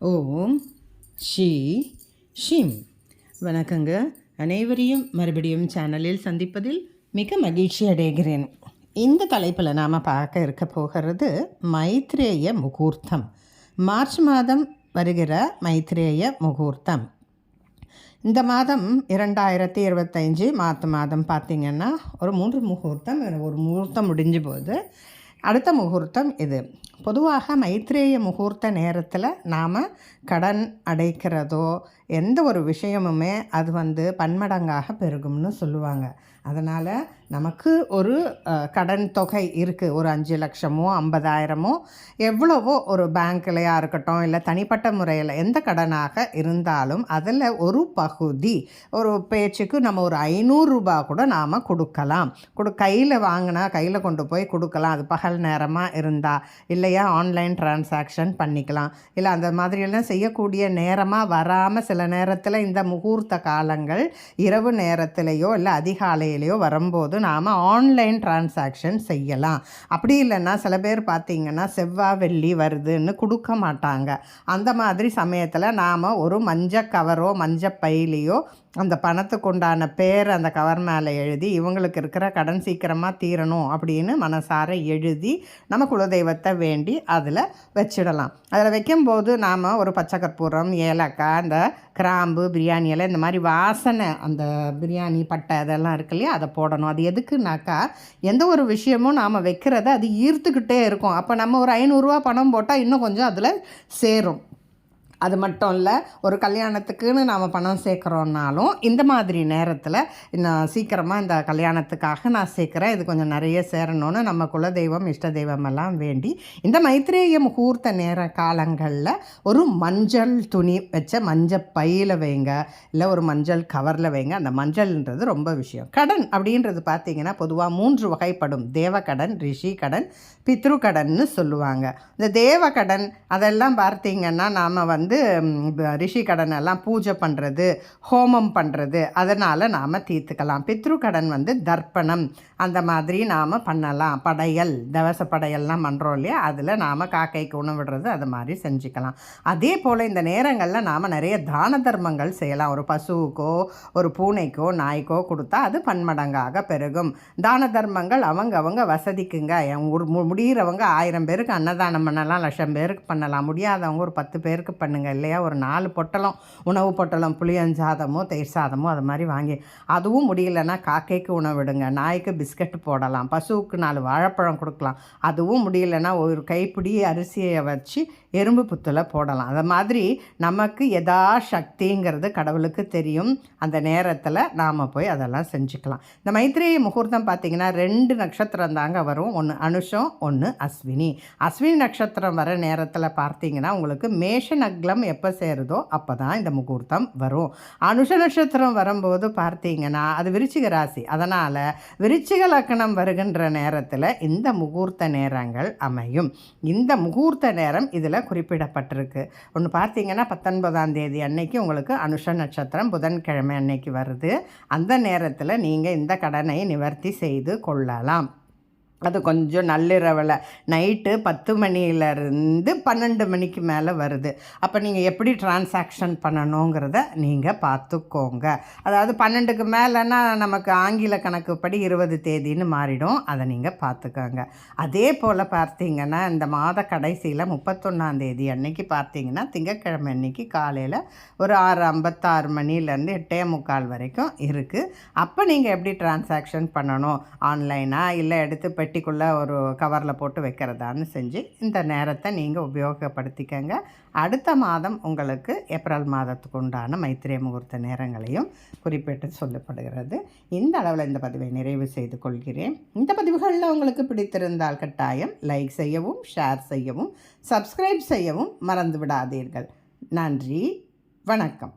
Om she shrimp. வணக்கங்க. அனைவரையும் மறுபடியும் சேனலில் சந்திப்பதில் மிக மகிழ்ச்சி அடைகிறேன். இந்த தலைப்பில் நாம் பார்க்க இருக்க போகிறது மைத்ரேய முகூர்த்தம். மார்ச் மாதம் வருகிற மைத்ரேய முகூர்த்தம். இந்த மாதம் 2025 மாதம் பார்த்திங்கன்னா ஒரு 3 முகூர்த்தம், ஒரு முகூர்த்தம் முடிஞ்சு போகுது. அடுத்த முகூர்த்தம் இது. பொதுவாக மைத்ரேய முகூர்த்த நேரத்தில் நாம் கடன் அடைக்கிறதோ எந்த ஒரு விஷயமுமே அது பன்மடங்காக பெருகும்னு சொல்லுவாங்க. அதனால் நமக்கு ஒரு கடன் தொகை இருக்குது, ஒரு 5 லட்சமோ 50,000மோ எவ்வளவோ ஒரு பேங்க்லையாக இருக்கட்டும், இல்லை தனிப்பட்ட முறையில் எந்த கடனாக இருந்தாலும் அதில் ஒரு பகுதி, ஒரு பேச்சுக்கு நம்ம ஒரு 500 ரூபா கூட நாம் கொடுக்கலாம். கையில் வாங்கினா கையில் கொண்டு போய் கொடுக்கலாம். அது பகல் நேரமாக இருந்தால், இல்லையா ஆன்லைன் டிரான்சாக்ஷன் பண்ணிக்கலாம். இல்லை அந்த மாதிரியெல்லாம் செய்யக்கூடிய நேரமாக வராமல் சில நேரத்தில் இந்த முகூர்த்த காலங்கள் இரவு நேரத்திலேயோ இல்லை அதிகாலையிலையோ வரும்போது நாம் ஆன்லைன் டிரான்சாக்ஷன் செய்யலாம். அப்படி இல்லைன்னா சில பேர் பார்த்திங்கன்னா செவ்வாய் வெள்ளி வருதுன்னு கொடுக்க மாட்டாங்க. அந்த மாதிரி சமயத்தில் நாம் ஒரு மஞ்சள் கவரோ மஞ்சள் பையிலையோ அந்த பணத்துக்கு உண்டான பேர் அந்த கவர் மேலே எழுதி, இவங்களுக்கு இருக்கிற கடன் சீக்கிரமாக தீரணும் அப்படின்னு மனசார எழுதி நம்ம குலதெய்வத்தை வேண்டி அதில் வச்சிடலாம். அதில் வைக்கும்போது நாம் ஒரு பச்சை கற்பூரம், ஏலக்காய், அந்த கிராம்பு, பிரியாணி எல்லாம் இந்த மாதிரி வாசனை, அந்த பிரியாணி பட்டை அதெல்லாம் இருக்கு இல்லையா, அதை போடணும். அது எதுக்குனாக்கா எந்த ஒரு விஷயமும் நாம் வைக்கிறத அது ஈர்த்துக்கிட்டே இருக்கும். அப்போ நம்ம ஒரு 500 ரூபா பணம் போட்டால் இன்னும் கொஞ்சம் அதில் சேரும். அது மட்டும் இல்லை, ஒரு கல்யாணத்துக்குன்னு நாம் பணம் சேர்க்குறோன்னாலும் இந்த மாதிரி நேரத்தில் நான் சீக்கிரமாக இந்த கல்யாணத்துக்காக நான் சேர்க்குறேன், இது கொஞ்சம் நிறைய சேரணும்னு நம்ம குலதெய்வம் இஷ்ட தெய்வமெல்லாம் வேண்டி இந்த மைத்ரேய முகூர்த்த நேர காலங்களில் ஒரு மஞ்சள் துணி வச்ச மஞ்சள் பையில் வைங்க, இல்லை ஒரு மஞ்சள் கவரில் வைங்க. அந்த மஞ்சள்ன்றது ரொம்ப விஷயம். கடன் அப்படின்றது பார்த்திங்கன்னா பொதுவாக 3 வகைப்படும். தேவக்கடன், ரிஷி கடன், பித்ரு கடன்னு சொல்லுவாங்க. இந்த தேவக்கடன் அதெல்லாம் பார்த்திங்கன்னா நாம் ரிஷி கடனெல்லாம் பூஜை பண்ணுறது, ஹோமம் பண்ணுறது, அதனால் நாம் தீர்த்துக்கலாம். பித்ரு கடன் தர்ப்பணம் அந்த மாதிரி நாம் பண்ணலாம். படையல், தவச படையல்லாம் பண்ணுறோம் இல்லையா, அதில் நாம் காக்கைக்கு உணவிடுறது அது மாதிரி செஞ்சுக்கலாம். அதே போல் இந்த நேரங்களில் நாம் நிறைய தான தர்மங்கள் செய்யலாம். ஒரு பசுவுக்கோ ஒரு பூனைக்கோ நாய்க்கோ கொடுத்தா அது பன்மடங்காக பெருகும். தான தர்மங்கள் அவங்க வசதிக்குங்க. முடிகிறவங்க 1000 பேருக்கு அன்னதானம் பண்ணலாம், 1,00,000 பேருக்கு பண்ணலாம். முடியாதவங்க ஒரு 10 பேருக்கு பண்ணுங்க இல்லையா. ஒரு 4 பொட்டலம் உணவு பொட்டலம் புளியஞ்சாதமோ தயிர் சாதமோ அது மாதிரி வாங்கி, அதுவும் முடியலன்னா காக்கைக்கு உணவிடுங்க. நாய்க்கு பிஸ்கட் போடலாம், பசுவுக்கு 4 வாழைப்பழம் கொடுக்கலாம். அதுவும் முடியலன்னா ஒரு கைப்பிடி அரிசியை வச்சு எறும்பு புத்தில் போடலாம். அது மாதிரி நமக்கு எதா சக்திங்கிறது கடவுளுக்கு தெரியும். அந்த நேரத்தில் நாம் போய் அதெல்லாம் செஞ்சுக்கலாம். இந்த மைத்ரேய முகூர்த்தம் பார்த்திங்கன்னா 2 நட்சத்திரம் தாங்க வரும். ஒன்று அனுஷம், ஒன்று அஸ்வினி. அஸ்வினி நட்சத்திரம் வர நேரத்தில் பார்த்திங்கன்னா உங்களுக்கு மேஷ நக்லம் எப்போ சேருதோ அப்போ தான் இந்த முகூர்த்தம் வரும். அனுஷ நட்சத்திரம் வரும்போது பார்த்திங்கன்னா அது விருச்சிக ராசி. அதனால் விருச்சிக லக்னம் வருகின்ற நேரத்தில் இந்த முகூர்த்த நேரங்கள் அமையும். இந்த முகூர்த்த நேரம் இதில் குறிப்பிடப்பட்டிருக்கு. ஒன்று பார்த்திங்கன்னா 19ஆம் தேதி அன்னைக்கு உங்களுக்கு அனுஷ நட்சத்திரம் புதன்கிழமை அன்னைக்கு வருது. அந்த நேரத்தில் நீங்கள் இந்த கடனை நிவர்த்தி செய்து கொள்ளலாம். அது கொஞ்சம் நள்ளிரவில் நைட்டு 10 மணியிலேருந்து 12 மணிக்கு மேலே வருது. அப்போ நீங்கள் எப்படி டிரான்சாக்ஷன் பண்ணணுங்கிறத நீங்கள் பார்த்துக்கோங்க. அதாவது 12க்கு மேலேன்னா நமக்கு ஆங்கில கணக்குப்படி 20 தேதின்னு மாறிடும். அதை நீங்கள் பார்த்துக்கோங்க. அதே போல் பார்த்திங்கன்னா இந்த மாத கடைசியில் 31ஆம் தேதி அன்னைக்கு பார்த்திங்கன்னா திங்கட்கிழமை அன்னைக்கு காலையில் ஒரு 6:56 மணிலேருந்து 8:45 வரைக்கும் இருக்குது. அப்போ நீங்கள் எப்படி டிரான்சாக்ஷன் பண்ணணும், ஆன்லைனாக இல்லை எடுத்து பெட்டிக்குள்ளே ஒரு கவரில் போட்டு வைக்கிறதான்னு செஞ்சு இந்த நேரத்தை நீங்கள் உபயோகப்படுத்திக்கங்க. அடுத்த மாதம் உங்களுக்கு ஏப்ரல் மாதத்துக்கு உண்டான மைத்ரேய முகூர்த்த நேரங்களையும் குறிப்பிட்டு சொல்லப்படுகிறது. இந்த அளவில் இந்த பதிவை நிறைவு செய்து கொள்கிறேன். இந்த பதிவுகளில் உங்களுக்கு பிடித்திருந்தால் கட்டாயம் லைக் செய்யவும், ஷேர் செய்யவும், சப்ஸ்கிரைப் செய்யவும் மறந்து விடாதீர்கள். நன்றி, வணக்கம்.